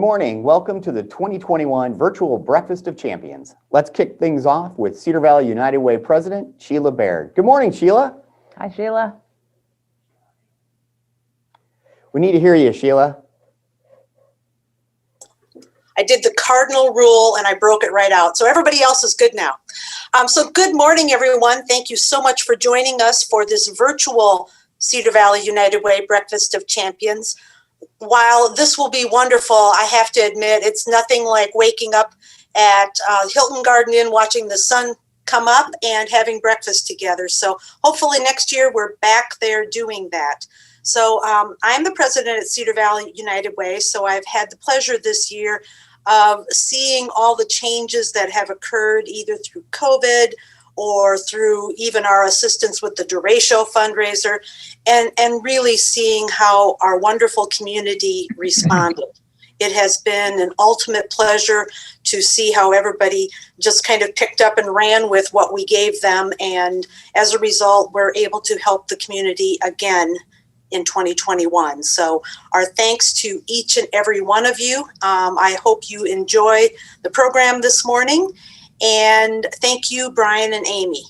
morning. Welcome to the 2021 Virtual Breakfast of Champions. Let's kick things off with Cedar Valley United Way President, Sheila Baird. Good morning, Sheila. Hi, Sheila. We need to hear you, Sheila. I did the cardinal rule and I broke it right out. So everybody else is good now. So good morning, everyone. Thank you so much for joining us for this virtual Cedar Valley United Way Breakfast of Champions. While this will be wonderful, I have to admit it's nothing like waking up at Hilton Garden Inn, watching the sun come up and having breakfast together. So hopefully next year we're back there doing that. So I'm the president at Cedar Valley United Way. So I've had the pleasure this year of seeing all the changes that have occurred either through COVID or through even our assistance with the Duratio fundraiser, and really seeing how our wonderful community responded. It has been an ultimate pleasure to see how everybody just kind of picked up and ran with what we gave them. And as a result, we're able to help the community again in 2021. So our thanks to each and every one of you. I hope you enjoy the program this morning. And thank you, Bryan and Amy.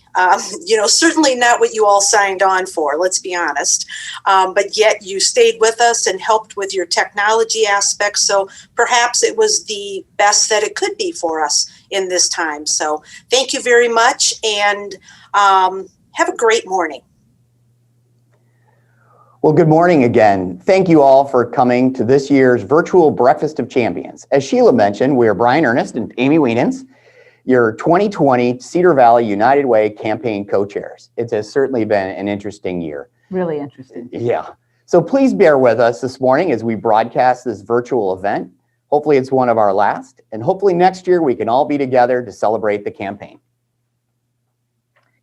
Certainly not what you all signed on for, let's be honest. But yet you stayed with us and helped with your technology aspects. So perhaps it was the best that it could be for us in this time. So thank you very much, and have a great morning. Well, good morning again. Thank you all for coming to this year's Virtual Breakfast of Champions. As Sheila mentioned, we are Bryan Earnest and Amy Wienands, your 2020 Cedar Valley United Way campaign co-chairs. It has certainly been an interesting year. Really interesting. Yeah. So please bear with us this morning as we broadcast this virtual event. Hopefully it's one of our last, and hopefully next year we can all be together to celebrate the campaign.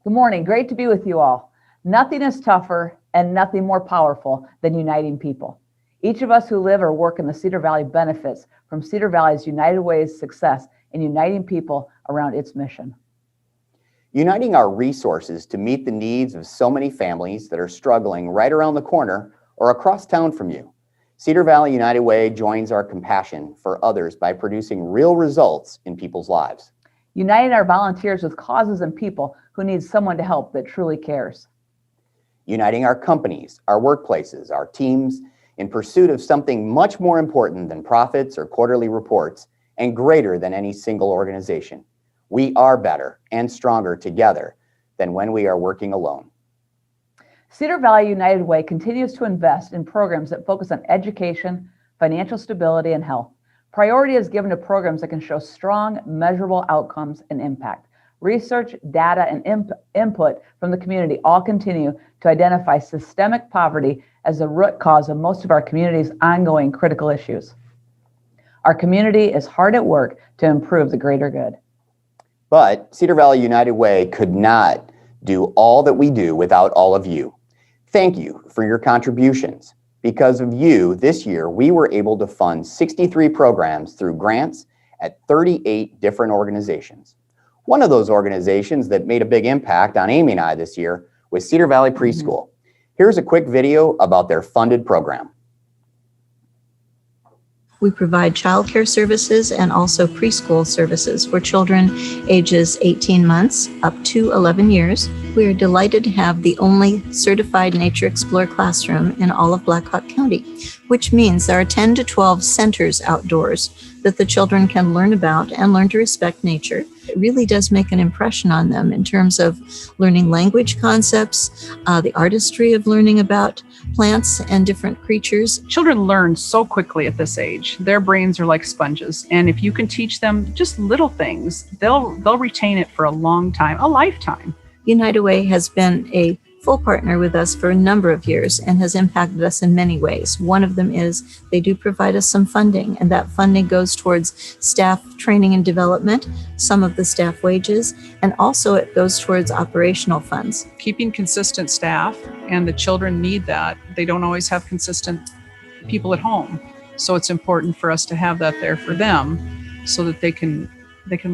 Good morning. Great to be with you all. Nothing is tougher and nothing more powerful than uniting people. Each of us who live or work in the Cedar Valley benefits from Cedar Valley's United Way's success in uniting people around its mission. Uniting our resources to meet the needs of so many families that are struggling right around the corner or across town from you. Cedar Valley United Way joins our compassion for others by producing real results in people's lives. Uniting our volunteers with causes and people who need someone to help that truly cares. Uniting our companies, our workplaces, our teams in pursuit of something much more important than profits or quarterly reports, and greater than any single organization. We are better and stronger together than when we are working alone. Cedar Valley United Way continues to invest in programs that focus on education, financial stability, and health. Priority is given to programs that can show strong, measurable outcomes and impact. Research, data, and input from the community all continue to identify systemic poverty as the root cause of most of our community's ongoing critical issues. Our community is hard at work to improve the greater good. But Cedar Valley United Way could not do all that we do without all of you. Thank you for your contributions. Because of you, this year, we were able to fund 63 programs through grants at 38 different organizations. One of those organizations that made a big impact on Amy and I this year was Cedar Valley Preschool. Here's a quick video about their funded program. We provide childcare services and also preschool services for children ages 18 months up to 11 years. We are delighted to have the only certified Nature Explorer classroom in all of Black Hawk County, which means there are 10 to 12 centers outdoors that the children can learn about and learn to respect nature. It really does make an impression on them in terms of learning language concepts, the artistry of learning about plants and different creatures. Children learn so quickly at this age. Their brains are like sponges. And if you can teach them just little things, they'll retain it for a long time, a lifetime. United Way has been a full partner with us for a number of years and has impacted us in many ways. One of them is they do provide us some funding, and that funding goes towards staff training and development, some of the staff wages, and also it goes towards operational funds. Keeping consistent staff, and the children need that. They don't always have consistent people at home. So it's important for us to have that there for them so that they can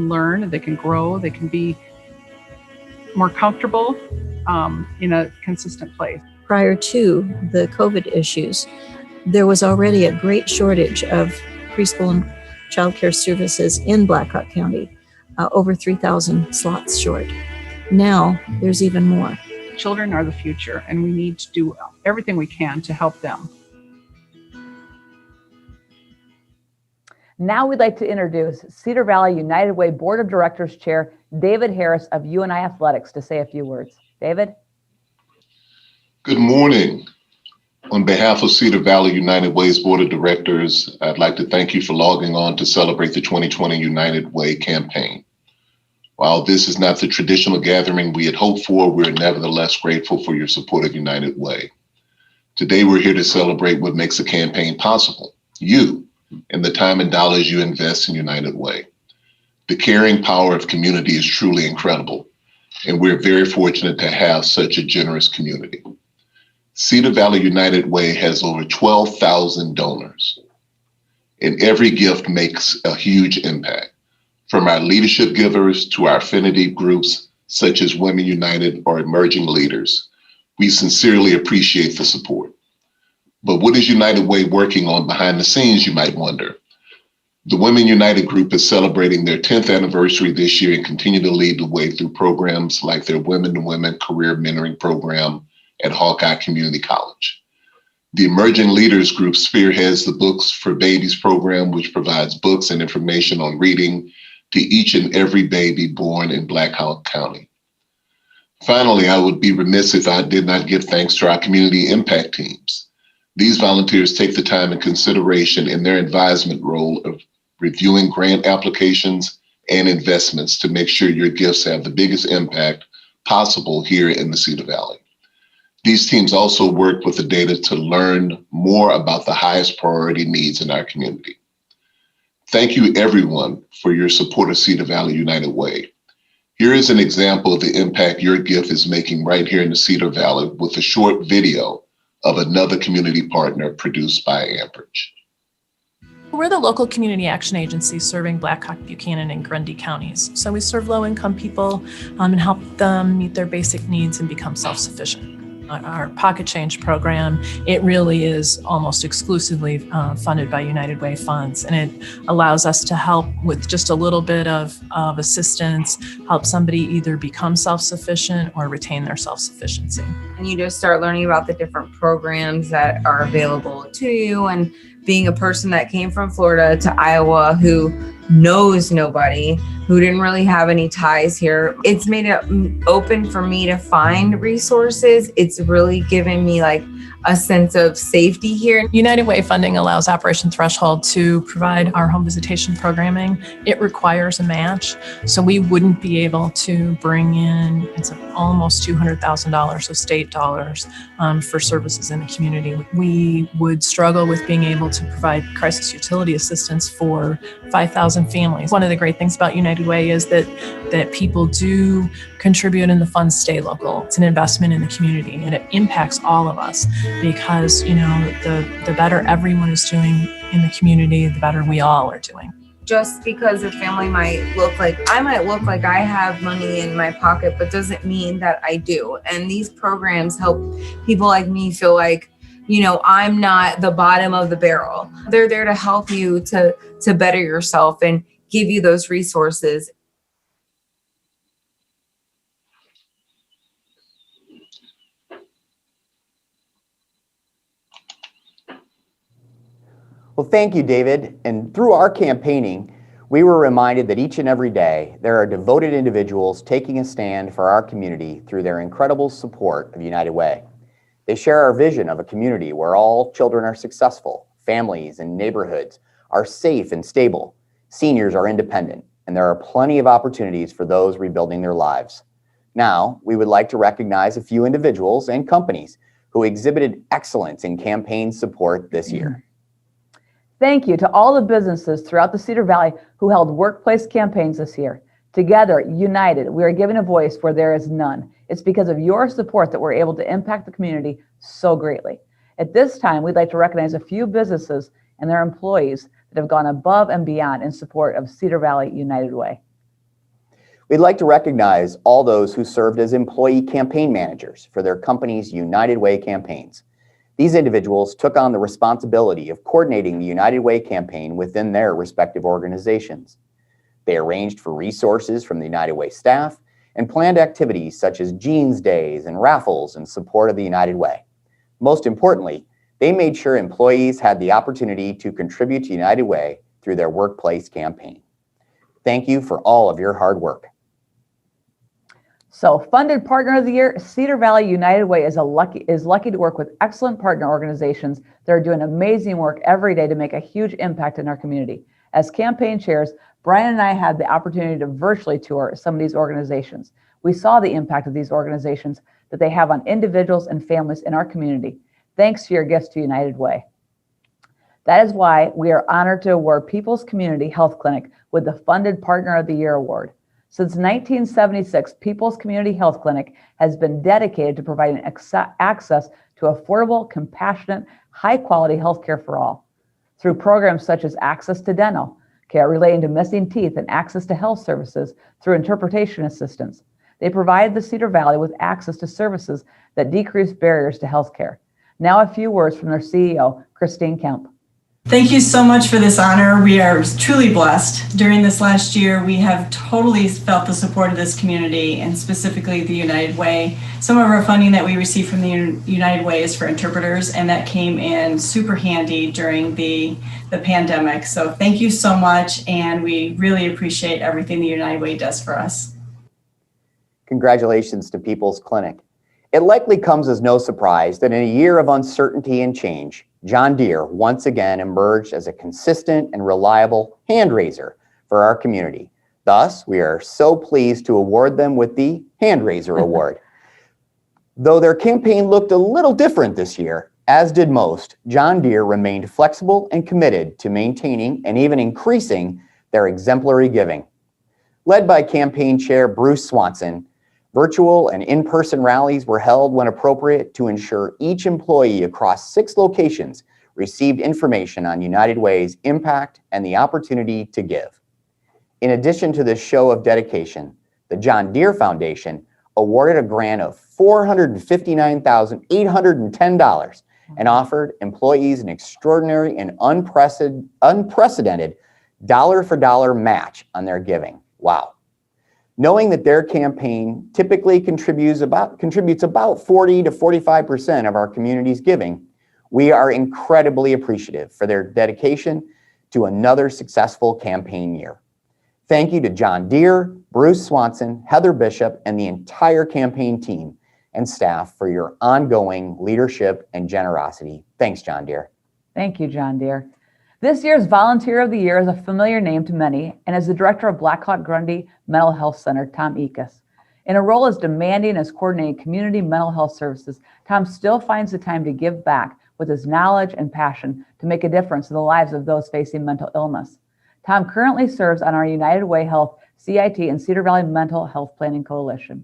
learn, they can grow, they can be more comfortable in a consistent place. Prior to the COVID issues, there was already a great shortage of preschool and childcare services in Black Hawk County, over 3,000 slots short. Now there's even more. Children are the future, and we need to do everything we can to help them. Now we'd like to introduce Cedar Valley United Way Board of Directors Chair David Harris of UNI Athletics to say a few words. David? Good morning. On behalf of Cedar Valley United Way's Board of Directors, I'd like to thank you for logging on to celebrate the 2020 United Way campaign. While this is not the traditional gathering we had hoped for, we're nevertheless grateful for your support of United Way. Today, we're here to celebrate what makes the campaign possible, you, and the time and dollars you invest in United Way. The caring power of community is truly incredible, and we're very fortunate to have such a generous community. Cedar Valley United Way has over 12,000 donors, and every gift makes a huge impact. From our leadership givers to our affinity groups, such as Women United or Emerging Leaders, we sincerely appreciate the support. But what is United Way working on behind the scenes, you might wonder? The Women United group is celebrating their 10th anniversary this year and continue to lead the way through programs like their Women to Women Career Mentoring Program at Hawkeye Community College. The Emerging Leaders group spearheads the Books for Babies program, which provides books and information on reading to each and every baby born in Black Hawk County. Finally, I would be remiss if I did not give thanks to our community impact teams. These volunteers take the time and consideration in their advisement role of reviewing grant applications and investments to make sure your gifts have the biggest impact possible here in the Cedar Valley. These teams also work with the data to learn more about the highest priority needs in our community. Thank you, everyone, for your support of Cedar Valley United Way. Here is an example of the impact your gift is making right here in the Cedar Valley with a short video of another community partner produced by Ambridge. We're the local community action agency serving Black Hawk, Buchanan, and Grundy counties. So we serve low-income people and help them meet their basic needs and become self-sufficient. Our pocket change program, it really is almost exclusively funded by United Way funds, and it allows us to help with just a little bit of assistance, help somebody either become self-sufficient or retain their self-sufficiency. And you just start learning about the different programs that are available to you, and being a person that came from Florida to Iowa who knows nobody, who didn't really have any ties here, it's made it open for me to find resources. It's really given me like a sense of safety here. United Way funding allows Operation Threshold to provide our home visitation programming. It requires a match, so we wouldn't be able to bring in, it's almost $200,000 of state dollars for services in the community. We would struggle with being able to provide crisis utility assistance for 5,000 families. One of the great things about United Way is that people do contribute and the funds stay local. It's an investment in the community, and it impacts all of us because, you know, the better everyone is doing in the community, the better we all are doing. Just because a family might look like I have money in my pocket, but doesn't mean that I do. And these programs help people like me feel like, you know, I'm not the bottom of the barrel. They're there to help you to better yourself and give you those resources. Well, thank you, David. And through our campaigning, we were reminded that each and every day there are devoted individuals taking a stand for our community through their incredible support of United Way. They share our vision of a community where all children are successful, families and neighborhoods are safe and stable, seniors are independent, and there are plenty of opportunities for those rebuilding their lives. Now, we would like to recognize a few individuals and companies who exhibited excellence in campaign support this year. Thank you to all the businesses throughout the Cedar Valley who held workplace campaigns this year. Together, united, we are giving a voice where there is none. It's because of your support that we're able to impact the community so greatly. At this time, we'd like to recognize a few businesses and their employees that have gone above and beyond in support of Cedar Valley United Way. We'd like to recognize all those who served as employee campaign managers for their company's United Way campaigns. These individuals took on the responsibility of coordinating the United Way campaign within their respective organizations. They arranged for resources from the United Way staff and planned activities such as Jeans Days and raffles in support of the United Way. Most importantly, they made sure employees had the opportunity to contribute to United Way through their workplace campaign. Thank you for all of your hard work. So, Funded Partner of the Year, Cedar Valley United Way is lucky to work with excellent partner organizations that are doing amazing work every day to make a huge impact in our community. As campaign chairs, Bryan and I had the opportunity to virtually tour some of these organizations. We saw the impact of these organizations that they have on individuals and families in our community, thanks to your gifts to United Way. That is why we are honored to award People's Community Health Clinic with the Funded Partner of the Year Award. Since 1976, People's Community Health Clinic has been dedicated to providing access to affordable, compassionate, high-quality health care for all. Through programs such as access to dental care relating to missing teeth and access to health services through interpretation assistance, they provide the Cedar Valley with access to services that decrease barriers to health care. Now a few words from their CEO, Christine Kemp. Thank you so much for this honor. We are truly blessed. During this last year, we have totally felt the support of this community and specifically the United Way. Some of our funding that we received from the United Way is for interpreters, and that came in super handy during the pandemic. So thank you so much, and we really appreciate everything the United Way does for us. Congratulations to People's Clinic. It likely comes as no surprise that in a year of uncertainty and change, John Deere once again emerged as a consistent and reliable hand raiser for our community. Thus, we are so pleased to award them with the Hand Raiser Award. Though their campaign looked a little different this year, as did most, John Deere remained flexible and committed to maintaining and even increasing their exemplary giving. Led by campaign chair Bruce Swanson, virtual and in-person rallies were held when appropriate to ensure each employee across 6 locations received information on United Way's impact and the opportunity to give. In addition to this show of dedication, the John Deere Foundation awarded a grant of $459,810 and offered employees an extraordinary and unprecedented dollar-for-dollar match on their giving. Wow. Knowing that their campaign typically contributes about 40 to 45% of our community's giving, we are incredibly appreciative for their dedication to another successful campaign year. Thank you to John Deere, Bruce Swanson, Heather Bishop, and the entire campaign team and staff for your ongoing leadership and generosity. Thanks, John Deere. Thank you, John Deere. This year's Volunteer of the Year is a familiar name to many and is the director of Black Hawk Grundy Mental Health Center, Tom Ekus. In a role as demanding as coordinating community mental health services, Tom still finds the time to give back with his knowledge and passion to make a difference in the lives of those facing mental illness. Tom currently serves on our United Way Health, CIT, and Cedar Valley Mental Health Planning Coalition.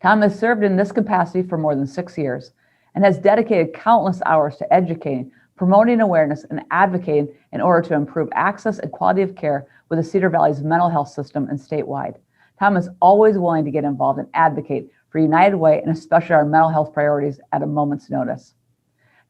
Tom has served in this capacity for more than 6 years and has dedicated countless hours to educating, promoting awareness, and advocating in order to improve access and quality of care with the Cedar Valley's mental health system and statewide. Tom is always willing to get involved and advocate for United Way and especially our mental health priorities at a moment's notice.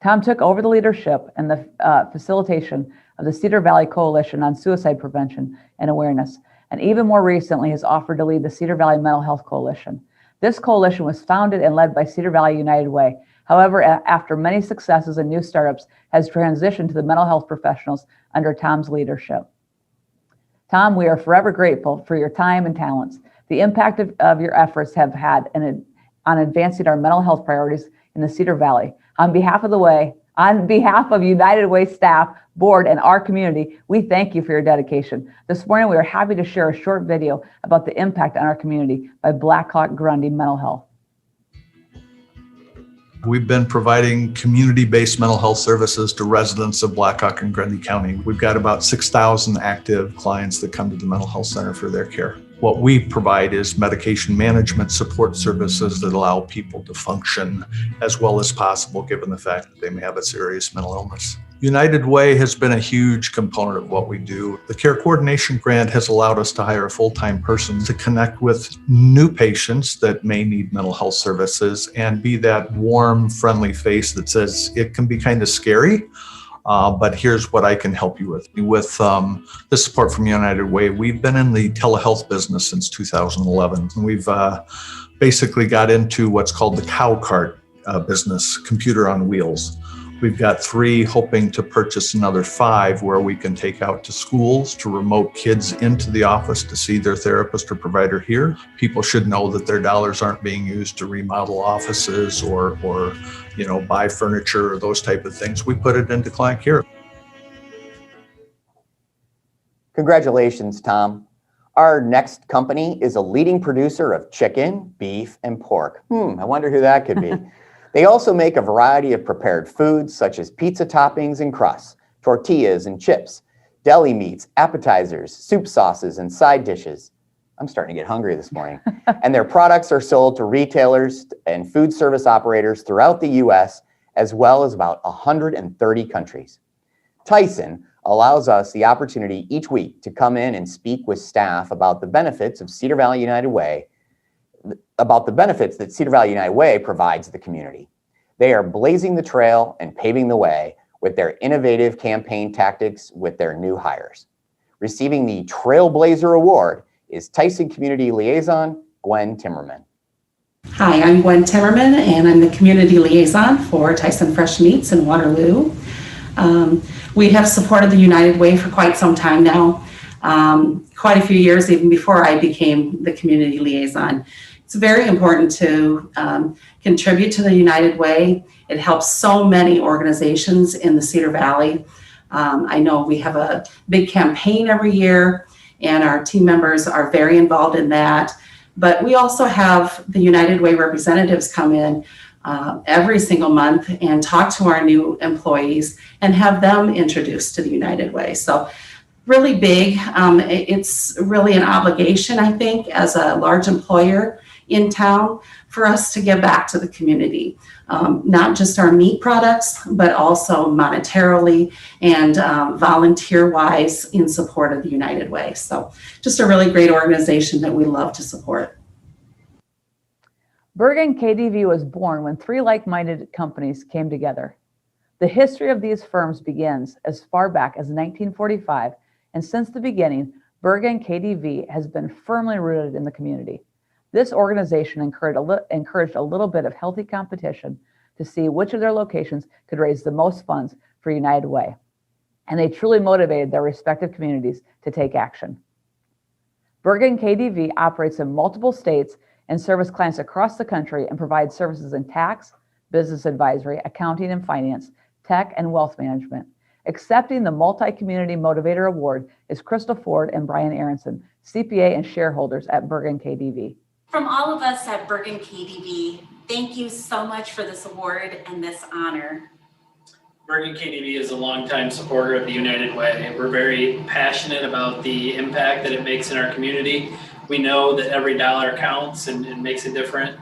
Tom took over the leadership and the facilitation of the Cedar Valley Coalition on Suicide Prevention and Awareness, and even more recently has offered to lead the Cedar Valley Mental Health Coalition. This coalition was founded and led by Cedar Valley United Way. However, after many successes and new startups, has transitioned to the mental health professionals under Tom's leadership. Tom, we are forever grateful for your time and talents. The impact of your efforts have had on advancing our mental health priorities in the Cedar Valley. On behalf of United Way staff, board, and our community, we thank you for your dedication. This morning, we are happy to share a short video about the impact on our community by Black Hawk Grundy Mental Health. We've been providing community-based mental health services to residents of Black Hawk and Grundy County. We've got about 6,000 active clients that come to the mental health center for their care. What we provide is medication management support services that allow people to function as well as possible given the fact that they may have a serious mental illness. United Way has been a huge component of what we do. The Care Coordination Grant has allowed us to hire a full-time person to connect with new patients that may need mental health services and be that warm, friendly face that says it can be kind of scary, but here's what I can help you with. With the support from United Way, we've been in the telehealth business since 2011. And we've basically got into what's called the cow cart business, computer on wheels. We've got 3, hoping to purchase another 5, where we can take out to schools to remote kids into the office to see their therapist or provider here. People should know that their dollars aren't being used to remodel offices or buy furniture or those type of things. We put it into client care. Congratulations, Tom. Our next company is a leading producer of chicken, beef, and pork. I wonder who that could be. They also make a variety of prepared foods such as pizza toppings and crusts, tortillas and chips, deli meats, appetizers, soup sauces, and side dishes. I'm starting to get hungry this morning. And their products are sold to retailers and food service operators throughout the U.S., as well as about 130 countries. Tyson allows us the opportunity each week to come in and speak with staff about the benefits of Cedar Valley United Way, about the benefits that Cedar Valley United Way provides the community. They are blazing the trail and paving the way with their innovative campaign tactics with their new hires. Receiving the Trailblazer Award is Tyson Community Liaison, Gwen Timmerman. Hi, I'm Gwen Timmerman, and I'm the Community Liaison for Tyson Fresh Meats in Waterloo. We have supported the United Way for quite some time now, quite a few years even before I became the Community Liaison. It's very important to contribute to the United Way. It helps so many organizations in the Cedar Valley. I know we have a big campaign every year, and our team members are very involved in that. But we also have the United Way representatives come in every single month and talk to our new employees and have them introduced to the United Way. So really big. It's really an obligation, I think, as a large employer in town for us to give back to the community, not just our meat products, but also monetarily and volunteer-wise in support of the United Way. So just a really great organization that we love to support. Bergen Kdv was born when 3 like-minded companies came together. The history of these firms begins as far back as 1945, and since the beginning, Bergen Kdv has been firmly rooted in the community. This organization encouraged a little bit of healthy competition to see which of their locations could raise the most funds for United Way, and they truly motivated their respective communities to take action. Bergen Kdv operates in multiple states and serves clients across the country and provides services in tax, business advisory, accounting and finance, tech, and wealth management. Accepting the Multi-Community Motivator Award is Crystal Ford and Bryan Aronson, CPA and shareholders at Bergen Kdv. From all of us at Bergen Kdv, thank you so much for this award and this honor. Bergen Kdv is a longtime supporter of the United Way. We're very passionate about the impact that it makes in our community. We know that every dollar counts and makes a difference,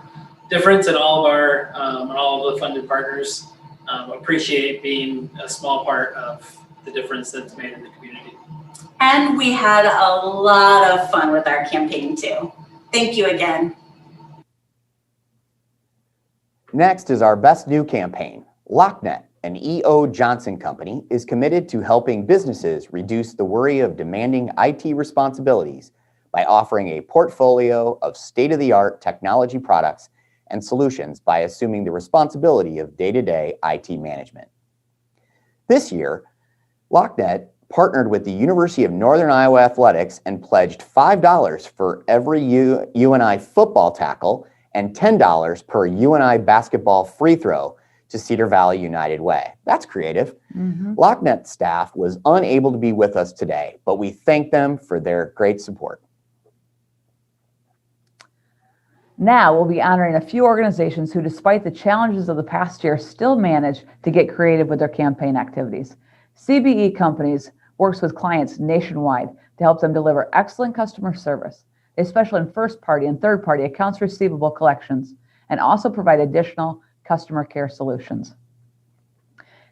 and all of the funded partners appreciate being a small part of the difference that's made in the community. And we had a lot of fun with our campaign too. Thank you again. Next is our Best New campaign. LockNet, an E.O. Johnson company, is committed to helping businesses reduce the worry of demanding IT responsibilities by offering a portfolio of state-of-the-art technology products and solutions by assuming the responsibility of day-to-day IT management. This year, LockNet partnered with the University of Northern Iowa Athletics and pledged $5 for every UNI football tackle and $10 per UNI basketball free throw to Cedar Valley United Way. That's creative. LockNet staff was unable to be with us today, but we thank them for their great support. Now we'll be honoring a few organizations who, despite the challenges of the past year, still managed to get creative with their campaign activities. CBE Companies works with clients nationwide to help them deliver excellent customer service. They specialize in first-party and third-party accounts receivable collections and also provide additional customer care solutions.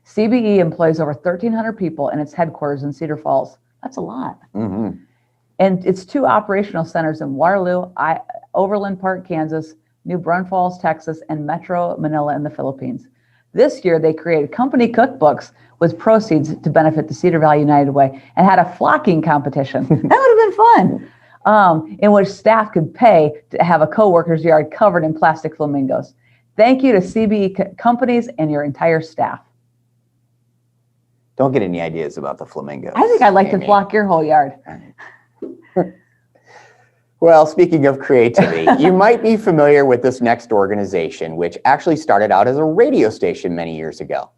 CBE employs over 1,300 people in its headquarters in Cedar Falls. That's a lot. Mm-hmm. And it's 2 operational centers in Waterloo, Overland Park, Kansas, New Braunfels, Texas, and Metro Manila in the Philippines. This year, they created company cookbooks with proceeds to benefit the Cedar Valley United Way and had a flocking competition. That would have been fun, in which staff could pay to have a coworker's yard covered in plastic flamingos. Thank you to CBE companies and your entire staff. Don't get any ideas about the flamingos. I think I'd like to Amy. flock your whole yard. Well, speaking of creativity, you might be familiar with this next organization, which actually started out as a radio station many years ago.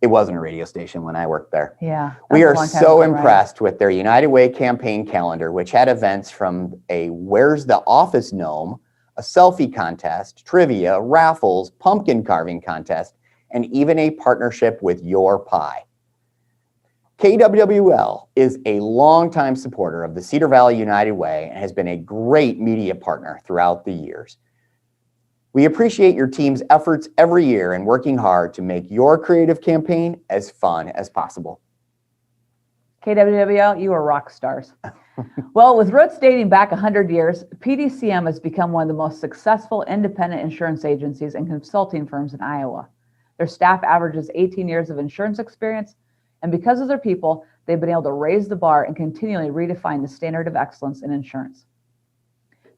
It wasn't a radio station when I worked there. Yeah. We that's a are long time so ago, right? impressed with their United Way campaign calendar, which had events from a Where's the Office Gnome, a selfie contest, trivia, raffles, pumpkin carving contest, and even a partnership with Your Pie. KWWL is a longtime supporter of the Cedar Valley United Way and has been a great media partner throughout the years. We appreciate your team's efforts every year and working hard to make your creative campaign as fun as possible. KWWL, you are rock stars. Well, with roots dating back 100 years, PDCM has become one of the most successful independent insurance agencies and consulting firms in Iowa. Their staff averages 18 years of insurance experience, and because of their people, they've been able to raise the bar and continually redefine the standard of excellence in insurance.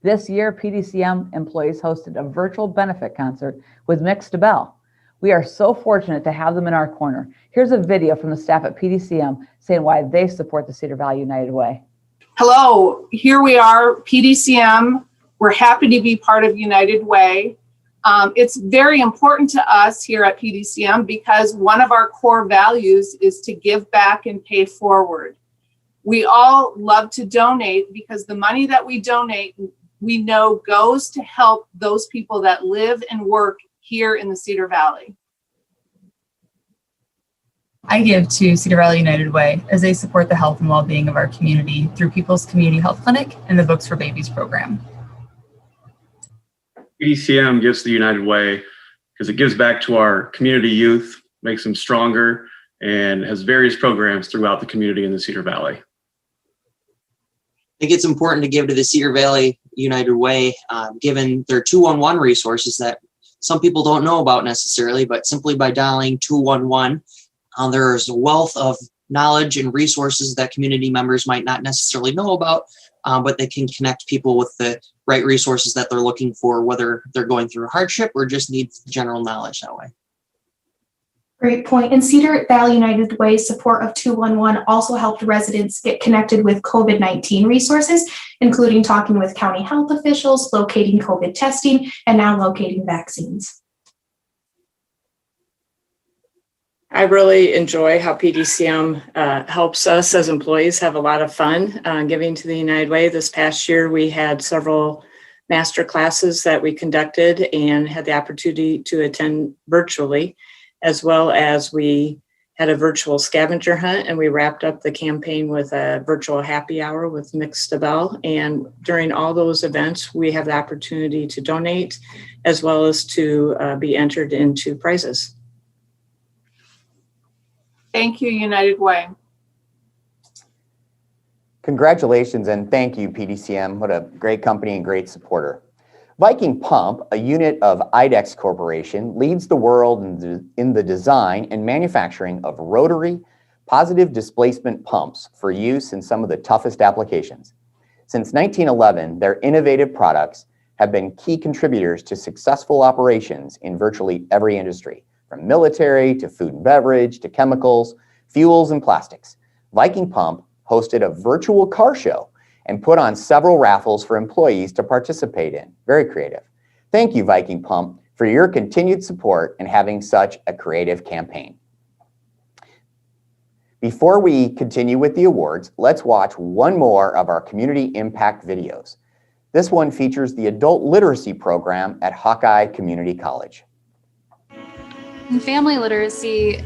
This year, PDCM employees hosted a virtual benefit concert with Mix DeBell. We are so fortunate to have them in our corner. Here's a video from the staff at PDCM saying why they support the Cedar Valley United Way. Hello, here we are, PDCM. We're happy to be part of United Way. It's very important to us here at PDCM because one of our core values is to give back and pay forward. We all love to donate because the money that we donate, we know goes to help those people that live and work here in the Cedar Valley. I give to Cedar Valley United Way as they support the health and well-being of our community through People's Community Health Clinic and the Books for Babies program. PDCM gives to the United Way because it gives back to our community youth, makes them stronger, and has various programs throughout the community in the Cedar Valley. I think it's important to give to the Cedar Valley United Way, given their 211 resources that some people don't know about necessarily, but simply by dialing 211, there's a wealth of knowledge and resources that community members might not necessarily know about, but they can connect people with the right resources that they're looking for, whether they're going through hardship or just need general knowledge that way. Great point. And Cedar Valley United Way support of 211 also helped residents get connected with COVID-19 resources, including talking with county health officials, locating COVID testing, and now locating vaccines. I really enjoy how PDCM helps us as employees have a lot of fun giving to the United Way. This past year, we had several master classes that we conducted and had the opportunity to attend virtually, as well as we had a virtual scavenger hunt, and we wrapped up the campaign with a virtual happy hour with Mix DeBell. And during all those events, we have the opportunity to donate as well as to be entered into prizes. Thank you, United Way. Congratulations and thank you, PDCM. What a great company and great supporter. Viking Pump, a unit of IDEX Corporation, leads the world in the design and manufacturing of rotary, positive displacement pumps for use in some of the toughest applications. Since 1911, their innovative products have been key contributors to successful operations in virtually every industry, from military to food and beverage to chemicals, fuels, and plastics. Viking Pump hosted a virtual car show and put on several raffles for employees to participate in. Very creative. Thank you, Viking Pump, for your continued support and having such a creative campaign. Before we continue with the awards, let's watch one more of our community impact videos. This one features the adult literacy program at Hawkeye Community College. In family literacy,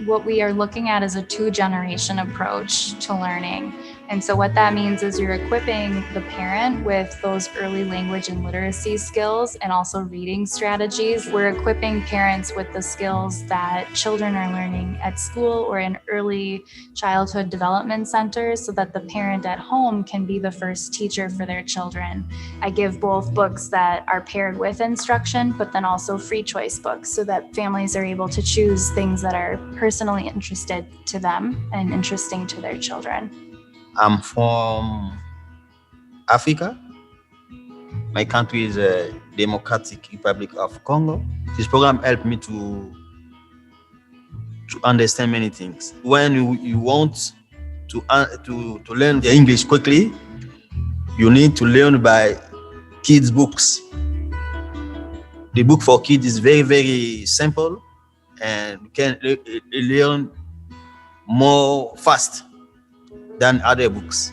what we are looking at is a 2-generation approach to learning. And so what that means is you're equipping the parent with those early language and literacy skills and also reading strategies. We're equipping parents with the skills that children are learning at school or in early childhood development centers so that the parent at home can be the first teacher for their children. I give both books that are paired with instruction, but then also free choice books so that families are able to choose things that are personally interested to them and interesting to their children. I'm from Africa. My country is a Democratic Republic of Congo. This program helped me to understand many things. When you want to learn the English quickly, you need to learn by kids' books. The book for kids is very, very simple and you can learn more fast than other books.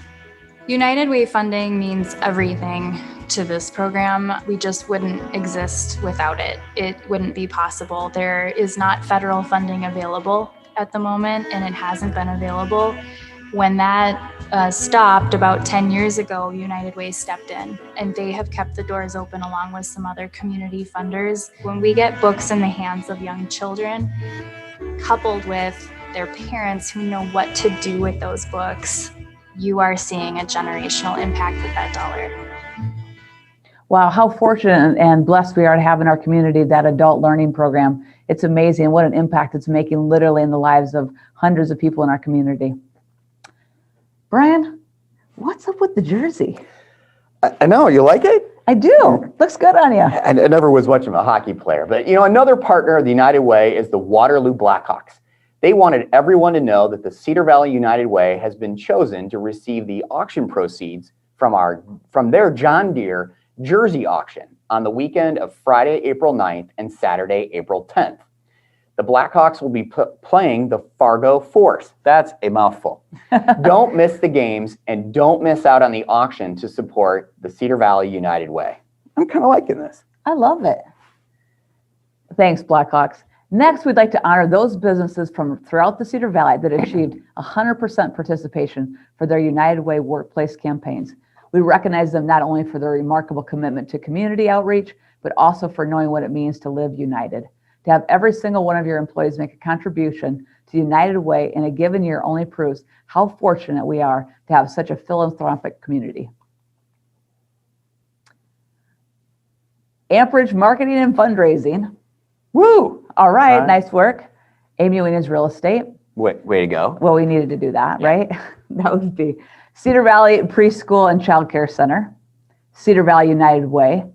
United Way funding means everything to this program. We just wouldn't exist without it. It wouldn't be possible. There is not federal funding available at the moment, and it hasn't been available. When that stopped about 10 years ago, United Way stepped in, and they have kept the doors open along with some other community funders. When we get books in the hands of young children, coupled with their parents who know what to do with those books, you are seeing a generational impact with that dollar. Wow, how fortunate and blessed we are to have in our community that adult learning program. It's amazing what an impact it's making literally in the lives of hundreds of people in our community. Bryan, what's up with the jersey? I know, you like it? I do. Looks good on you. I never was much of a hockey player, but another partner of the United Way is the Waterloo Blackhawks. They wanted everyone to know that the Cedar Valley United Way has been chosen to receive the auction proceeds from their John Deere jersey auction on the weekend of Friday, April 9th and Saturday, April 10th. The Blackhawks will be playing the Fargo Force. That's a mouthful. Don't miss the games and don't miss out on the auction to support the Cedar Valley United Way. I'm kind of liking this. I love it. Thanks, Blackhawks. Next, we'd like to honor those businesses from throughout the Cedar Valley that achieved 100% participation for their United Way workplace campaigns. We recognize them not only for their remarkable commitment to community outreach, but also for knowing what it means to live united. To have every single one of your employees make a contribution to United Way in a given year only proves how fortunate we are to have such a philanthropic community. Amperage Marketing and Fundraising. Woo! All right, nice work. Amy Wienands Real Estate. Way to go. Well, we needed to do that, right? That would be Cedar Valley Preschool and Child Care Center, Cedar Valley United Way,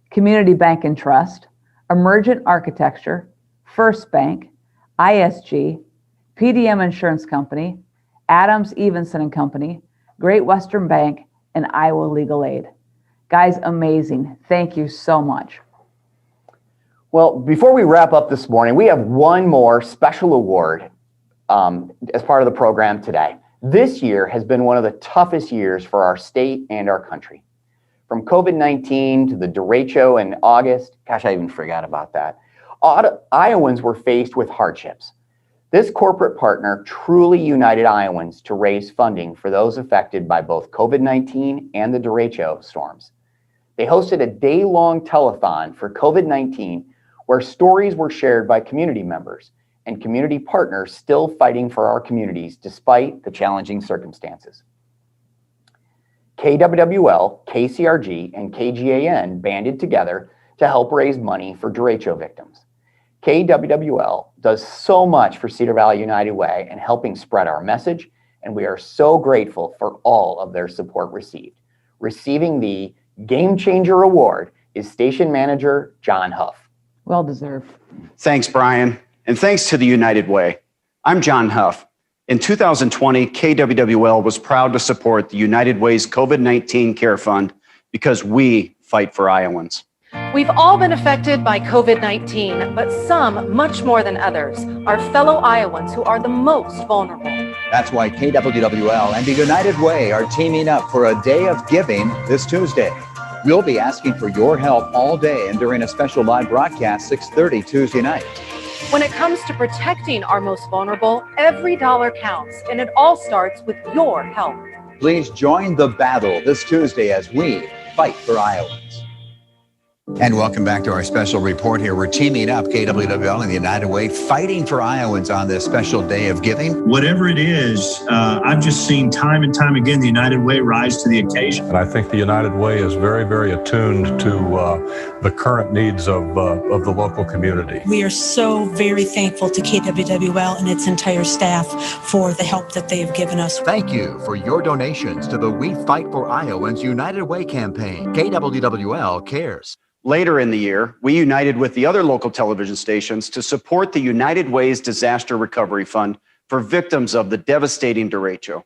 Community Bank and Trust, Emergent Architecture, First Bank, ISG, PDM Insurance Company, Adams Evenson and Company, Great Western Bank, and Iowa Legal Aid. Guys, amazing. Thank you so much. Well, before we wrap up this morning, we have one more special award as part of the program today. This year has been one of the toughest years for our state and our country. From COVID-19 to the derecho in August, gosh, I even forgot about that. Iowans were faced with hardships. This corporate partner truly united Iowans to raise funding for those affected by both COVID-19 and the derecho storms. They hosted a day-long telethon for COVID-19 where stories were shared by community members and community partners still fighting for our communities despite the challenging circumstances. KWWL, KCRG, and KGAN banded together to help raise money for derecho victims. KWWL does so much for Cedar Valley United Way and helping spread our message, and we are so grateful for all of their support received. Receiving the Game Changer Award is Station Manager John Huff. Well deserved. Thanks, Bryan, and thanks to the United Way. I'm John Huff. In 2020, KWWL was proud to support the United Way's COVID-19 Care Fund because we fight for Iowans. We've all been affected by COVID-19, but some much more than others, our fellow Iowans who are the most vulnerable. That's why KWWL and the United Way are teaming up for a day of giving this Tuesday. We'll be asking for your help all day and during a special live broadcast 6:30 Tuesday night. When it comes to protecting our most vulnerable, every dollar counts, and it all starts with your help. Please join the battle this Tuesday as we fight for Iowans. And welcome back to our special report here. We're teaming up, KWWL and the United Way, fighting for Iowans on this special day of giving. Whatever it is, I've just seen time and time again the United Way rise to the occasion. And I think the United Way is very, very attuned to the current needs of the local community. We are so very thankful to KWWL and its entire staff for the help that they have given us. Thank you for your donations to the We Fight for Iowans United Way campaign. KWWL cares. Later in the year, we united with the other local television stations to support the United Way's Disaster Recovery Fund for victims of the devastating derecho.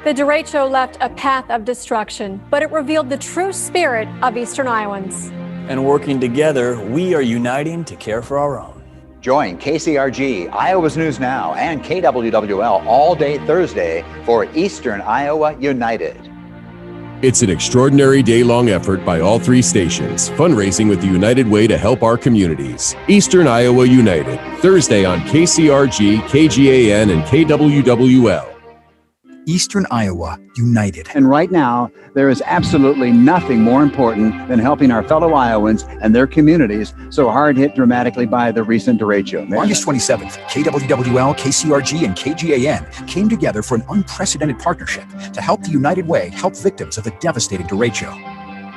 The derecho left a path of destruction, but it revealed the true spirit of Eastern Iowans. And working together, we are uniting to care for our own. Join KCRG, Iowa's News Now, and KWWL all day Thursday for Eastern Iowa United. It's an extraordinary day-long effort by all three stations, fundraising with the United Way to help our communities. Eastern Iowa United, Thursday on KCRG, KGAN, and KWWL. Eastern Iowa United. And right now, there is absolutely nothing more important than helping our fellow Iowans and their communities so hard hit dramatically by the recent derecho. August 27th, KWWL, KCRG, and KGAN came together for an unprecedented partnership to help the United Way help victims of the devastating derecho.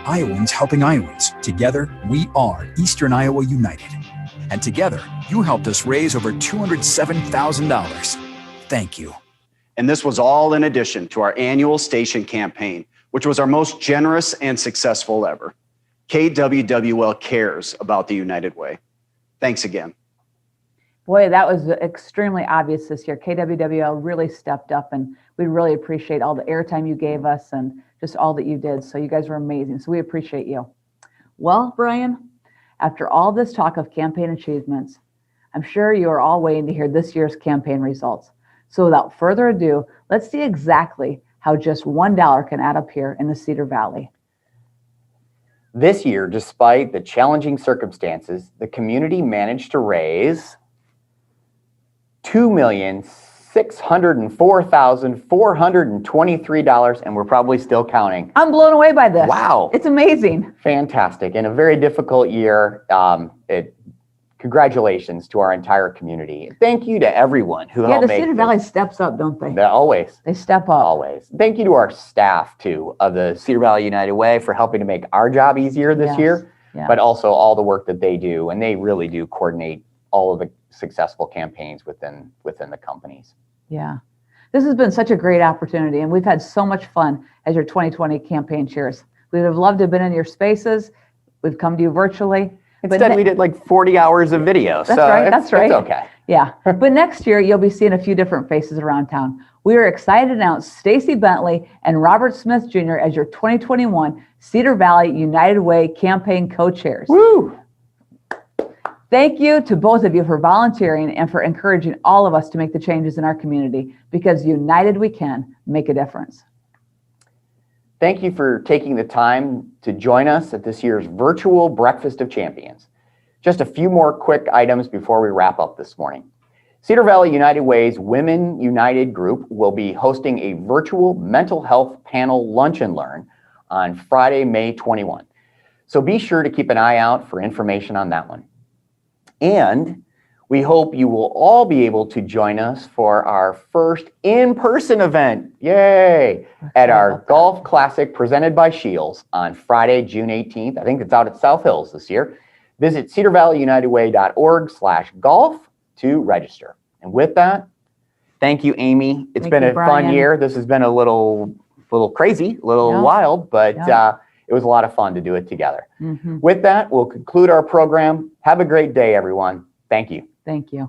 Iowans helping Iowans. Together, we are Eastern Iowa United. And together, you helped us raise over $207,000. Thank you. And this was all in addition to our annual station campaign, which was our most generous and successful ever. KWWL cares about the United Way. Thanks again. Boy, that was extremely obvious this year. KWWL really stepped up, and we really appreciate all the airtime you gave us and just all that you did. So you guys were amazing. So we appreciate you. Well, Bryan, after all this talk of campaign achievements, I'm sure you are all waiting to hear this year's campaign results. So without further ado, let's see exactly how just $1 can add up here in the Cedar Valley. This year, despite the challenging circumstances, the community managed to raise $2,604,423, and we're probably still counting. I'm blown away by this. Wow. It's amazing. Fantastic. In a very difficult year, congratulations to our entire community. Thank you to everyone who helped make the Cedar Valley steps up, don't they? Always. They step up. Always. Thank you to our staff, too, of the Cedar Valley United Way for helping to make our job easier this year, but also all the work that they do. And they really do coordinate all of the successful campaigns within the companies. Yeah. This has been such a great opportunity, and we've had so much fun as your 2020 campaign cheers. We would have loved to have been in your spaces. We've come to you virtually. Instead, we did like 40 hours of video. That's right. That's right. It's okay. Yeah. But next year, you'll be seeing a few different faces around town. We are excited to announce Stacy Bentley and Robert Smith Jr. as your 2021 Cedar Valley United Way campaign co-chairs. Woo! Thank you to both of you for volunteering and for encouraging all of us to make the changes in our community, because united we can make a difference. Thank you for taking the time to join us at this year's virtual Breakfast of Champions. Just a few more quick items before we wrap up this morning. Cedar Valley United Way's Women United group will be hosting a virtual mental health panel lunch and learn on Friday, May 21. So be sure to keep an eye out for information on that one. And we hope you will all be able to join us for our first in-person event, yay, at our Golf Classic presented by Sheila on Friday, June 18th. I think it's out at South Hills this year. Visit cedarvalleyunitedway.org/golf to register. And with that, thank you, Amy. It's been a fun year. This has been a little crazy, a little wild, but it was a lot of fun to do it together. With that, we'll conclude our program. Have a great day, everyone. Thank you. Thank you.